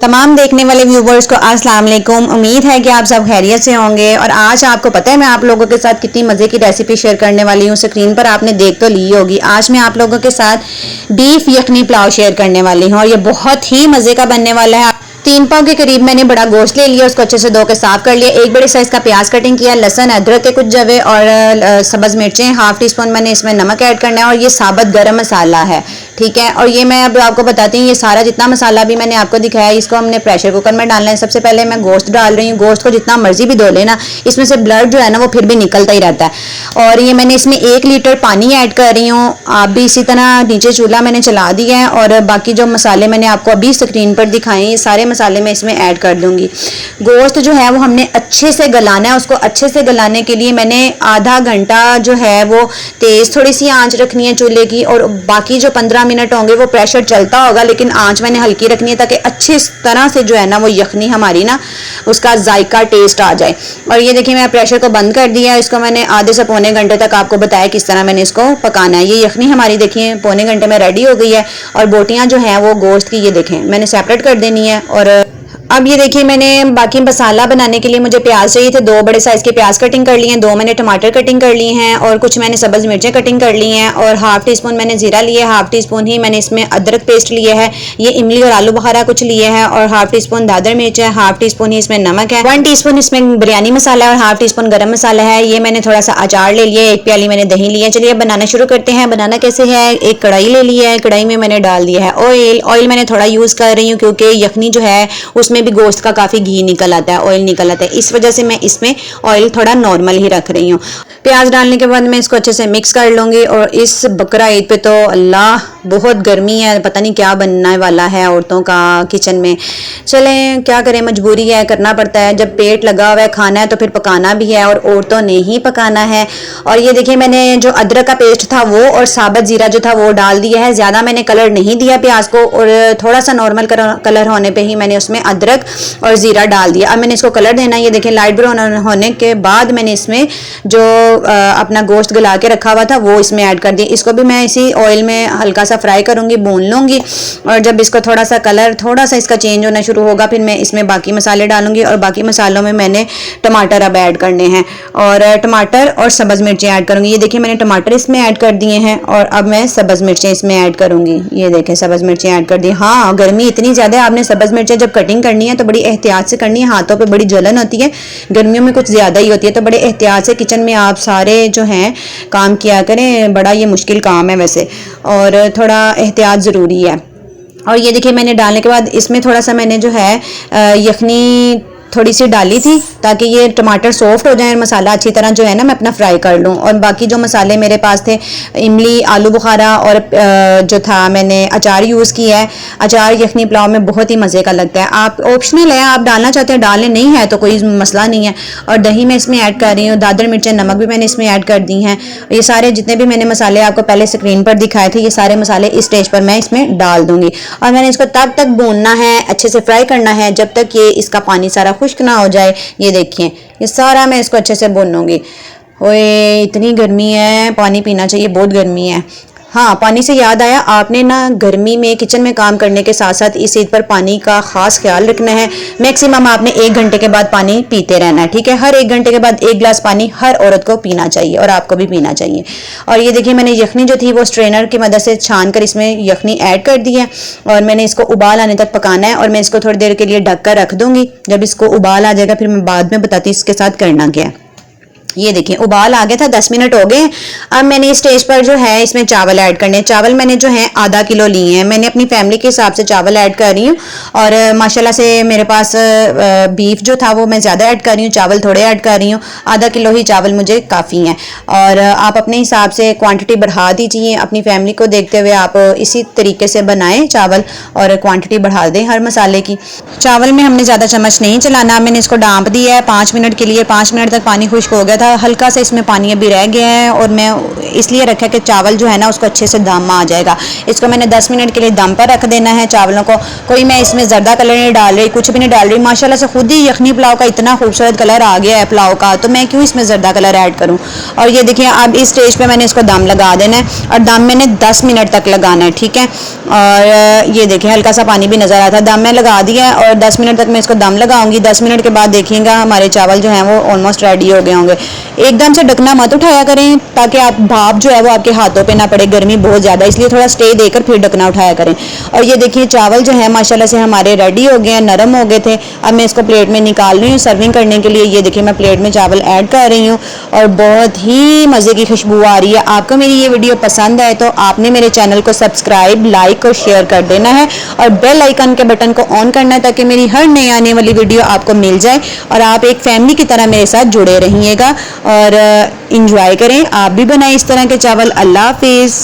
तमाम देखने वाले व्यूवर्स को अस्सलाम वालेकुम। उम्मीद है कि आप सब खैरियत से होंगे। और आज आपको पता है मैं आप लोगों के साथ कितनी मज़े की रेसिपी शेयर करने वाली हूँ। स्क्रीन पर आपने देख तो ली होगी। आज मैं आप लोगों के साथ बीफ यखनी पुलाव शेयर करने वाली हूँ और ये बहुत ही मज़े का बनने वाला है। 3 पाव के करीब मैंने बड़ा गोश्त ले लिया, उसको अच्छे से धो के साफ कर लिया। एक बड़े साइज का प्याज कटिंग किया, लहसुन अदरक के कुछ जवे और सब्ज मिर्चें, हाफ टी स्पून मैंने इसमें नमक ऐड करना है और ये साबुत गरम मसाला है, ठीक है। और ये मैं अब आपको बताती हूँ, ये सारा जितना मसाला भी मैंने आपको दिखाया इसको हमने प्रेशर कुकर में डालना है। सबसे पहले मैं गोश्त डाल रही हूँ। गोश्त को जितना मर्जी भी धो लेना, इसमें से ब्लड जो है ना वो फिर भी निकलता ही रहता है। और ये मैंने इसमें 1 लीटर पानी ऐड कर रही हूँ। आप भी इसी तरह नीचे चूल्हा मैंने चला दिया है और बाकी जो मसाले मैंने आपको अभी स्क्रीन पर दिखाए ये सारे मसाले मैं इसमें ऐड कर दूंगी। गोश्त जो है वो हमने अच्छे से गलाना है। उसको अच्छे से गलाने के लिए मैंने आधा घंटा जो है वो तेज थोड़ी सी आंच रखनी है चूल्हे की, और बाकी जो 15 मिनट होंगे वो प्रेशर चलता होगा, लेकिन आंच मैंने हल्की रखनी है ताकि अच्छी तरह से जो है ना वो यखनी हमारी ना उसका जायका टेस्ट आ जाए। और ये देखिए मैं प्रेशर को बंद कर दिया। इसको मैंने आधे से पौने घंटे तक आपको बताया किस तरह मैंने इसको पकाना है। ये यखनी हमारी देखिए पौने घंटे में रेडी हो गई है। और बोटियां जो है वो गोश्त की ये देखें मैंने सेपरेट कर देनी है। और अब ये देखिए मैंने बाकी मसाला बनाने के लिए मुझे प्याज चाहिए थे। 2 बड़े साइज के प्याज कटिंग कर लिए हैं, 2 मैंने टमाटर कटिंग कर लिए हैं और कुछ मैंने सब्ज मिर्चें कटिंग कर ली हैं। और हाफ टी स्पून मैंने जीरा लिया है, हाफ टी स्पून ही मैंने इसमें अदरक पेस्ट लिया है। ये इमली और आलू बुखारा कुछ लिए हैं और हाफ टी स्पून दादर मिर्च है, हाफ टी स्पून ही इसमें नमक है, 1 टीस्पून इसमें बिरयानी मसाला है और हाफ टी स्पून गर्म मसाला है। ये मैंने थोड़ा सा अचार ले लिया, 1 प्याली मैंने दही लिया। चलिए अब बनाना शुरू करते हैं। बनाना कैसे है, एक कढ़ाई ले लिया है, कढ़ाई में मैंने डाल दिया है ऑयल। ऑयल मैंने थोड़ा यूज कर रही हूँ क्योंकि यखनी जो है उसमें भी गोश्त का काफी घी निकल आता है, ऑयल निकल आता है, इस वजह से मैं इसमें ऑयल थोड़ा नॉर्मल ही रख रही हूँ। प्याज डालने के बाद मैं इसको अच्छे से मिक्स कर लूंगी। और इस बकरा ईद पे तो अल्लाह बहुत गर्मी है, पता नहीं क्या बनने वाला है औरतों का किचन में। चलें क्या करें, मजबूरी है, करना पड़ता है। जब पेट लगा हुआ है खाना है तो फिर पकाना भी है और औरतों ने ही पकाना है। और ये देखिए मैंने जो अदरक का पेस्ट था वो और साबुत जीरा जो था वो डाल दिया है। ज्यादा मैंने कलर नहीं दिया प्याज को और थोड़ा सा नॉर्मल कलर होने पर ही मैंने उसमें अदरक और जीरा डाल दिया। अब मैंने इसको कलर देना है। ये देखिए लाइट ब्राउन होने के बाद मैंने इसमें जो अपना गोश्त गला के रखा हुआ था वो इसमें ऐड कर दिया। इसको भी मैं इसी ऑयल में हल्का सा फ्राई करूंगी, भून लूंगी। और जब इसको थोड़ा सा कलर थोड़ा सा इसका चेंज होना शुरू होगा फिर मैं इसमें बाकी मसाले डालूंगी। और बाकी मसालों में मैंने टमाटर अब ऐड करने हैं और टमाटर और सब्ज मिर्चें ऐड करूंगी। ये देखिए मैंने टमाटर इसमें ऐड कर दिए हैं और अब मैं सब्ज मिर्चें इसमें ऐड करूंगी। ये देखें सब्ज मिर्चें ऐड कर दी। हाँ गर्मी इतनी ज्यादा है, आपने सब्ज मिर्चें जब कटिंग करनी है तो बड़ी एहतियात से करनी है, हाथों पे बड़ी जलन होती है, गर्मियों में कुछ ज्यादा ही होती है, तो बड़े एहतियात से किचन में आप सारे जो हैं काम किया करें। बड़ा ये मुश्किल काम है वैसे और थोड़ा एहतियात ज़रूरी है। और ये देखिए मैंने डालने के बाद इसमें थोड़ा सा मैंने जो है यखनी थोड़ी सी डाली थी ताकि ये टमाटर सॉफ्ट हो जाए और मसाला अच्छी तरह जो है ना मैं अपना फ्राई कर लूँ। और बाकी जो मसाले मेरे पास थे इमली आलू बुखारा और जो था मैंने अचार यूज़ किया है। अचार यखनी पुलाव में बहुत ही मज़े का लगता है। आप ऑप्शनल है, आप डालना चाहते हैं डालें, नहीं है तो कोई मसला नहीं है। और दही मैं इसमें ऐड कर रही हूँ, दादर मिर्चें नमक भी मैंने इसमें ऐड कर दी हैं। ये सारे जितने भी मैंने मसाले आपको पहले स्क्रीन पर दिखाए थे ये सारे मसाले इस स्टेज पर मैं इसमें डाल दूँगी। और मैंने इसको तब तक भूनना है, अच्छे से फ्राई करना है जब तक ये इसका पानी सारा खुश्क ना हो जाए। ये देखिए ये सारा मैं इसको अच्छे से भूनूंगी। ओए इतनी गर्मी है, पानी पीना चाहिए, बहुत गर्मी है। हाँ पानी से याद आया, आपने ना गर्मी में किचन में काम करने के साथ साथ इस ईद पर पानी का खास ख्याल रखना है। मैक्सिमम आपने 1 घंटे के बाद पानी पीते रहना है, ठीक है। हर 1 घंटे के बाद 1 गिलास पानी हर औरत को पीना चाहिए और आपको भी पीना चाहिए। और ये देखिए मैंने यखनी जो थी वो स्ट्रेनर की मदद से छान कर इसमें यखनी ऐड कर दी है और मैंने इसको उबाल आने तक पकाना है। और मैं इसको थोड़ी देर के लिए ढक कर रख दूंगी। जब इसको उबाल आ जाएगा फिर मैं बाद में बताती हूँ इसके साथ करना क्या है। ये देखिए उबाल आ गया था, 10 मिनट हो गए। अब मैंने इस स्टेज पर जो है इसमें चावल ऐड करने हैं। चावल मैंने जो है आधा किलो लिए हैं। मैंने अपनी फैमिली के हिसाब से चावल ऐड कर रही हूँ और माशाल्लाह से मेरे पास बीफ जो था वो मैं ज़्यादा ऐड कर रही हूँ, चावल थोड़े ऐड कर रही हूँ। आधा किलो ही चावल मुझे काफ़ी हैं। और आप अपने हिसाब से क्वान्टिटी बढ़ा दीजिए, अपनी फैमिली को देखते हुए आप इसी तरीके से बनाएं चावल और क्वान्टिटी बढ़ा दें हर मसाले की। चावल में हमने ज़्यादा चम्मच नहीं चलाना। मैंने इसको डांप दिया है 5 मिनट के लिए। 5 मिनट तक पानी खुश्क हो गया था, हल्का सा इसमें पानी अभी रह गया है और मैं इसलिए रखा कि चावल जो है ना उसको अच्छे से दम आ जाएगा। इसको मैंने 10 मिनट के लिए दम पर रख देना है चावलों को। कोई मैं इसमें ज़र्दा कलर नहीं डाल रही, कुछ भी नहीं डाल रही। माशाल्लाह से खुद ही यखनी पुलाव का इतना खूबसूरत कलर आ गया है पुलाव का, तो मैं क्यों इसमें ज़र्दा कलर ऐड करूँ। और ये देखिए अब इस स्टेज पर मैंने इसको दम लगा देना है और दम मैंने 10 मिनट तक लगाना है, ठीक है। और ये देखिए हल्का सा पानी भी नज़र आता है, दम मैं लगा दिया है और 10 मिनट तक मैं इसको दम लगाऊंगी। 10 मिनट के बाद देखिएगा हमारे चावल जो हैं वो ऑलमोस्ट रेडी हो गए होंगे। एकदम से ढकना मत उठाया करें ताकि आप भाप जो है वो आपके हाथों पे ना पड़े, गर्मी बहुत ज़्यादा, इसलिए थोड़ा स्टे देकर फिर ढकना उठाया करें। और ये देखिए चावल जो है माशाल्लाह से हमारे रेडी हो गए हैं, नरम हो गए थे। अब मैं इसको प्लेट में निकाल रही हूँ सर्विंग करने के लिए। ये देखिए मैं प्लेट में चावल ऐड कर रही हूँ और बहुत ही मज़े की खुशबू आ रही है। आपको मेरी ये वीडियो पसंद आए तो आपने मेरे चैनल को सब्सक्राइब, लाइक और शेयर कर देना है और बेल आइकन के बटन को ऑन करना है ताकि मेरी हर नई आने वाली वीडियो आपको मिल जाए और आप एक फैमिली की तरह मेरे साथ जुड़े रहिएगा और इंजॉय करें। आप भी बनाएं इस तरह के चावल। अल्लाह हाफिज़।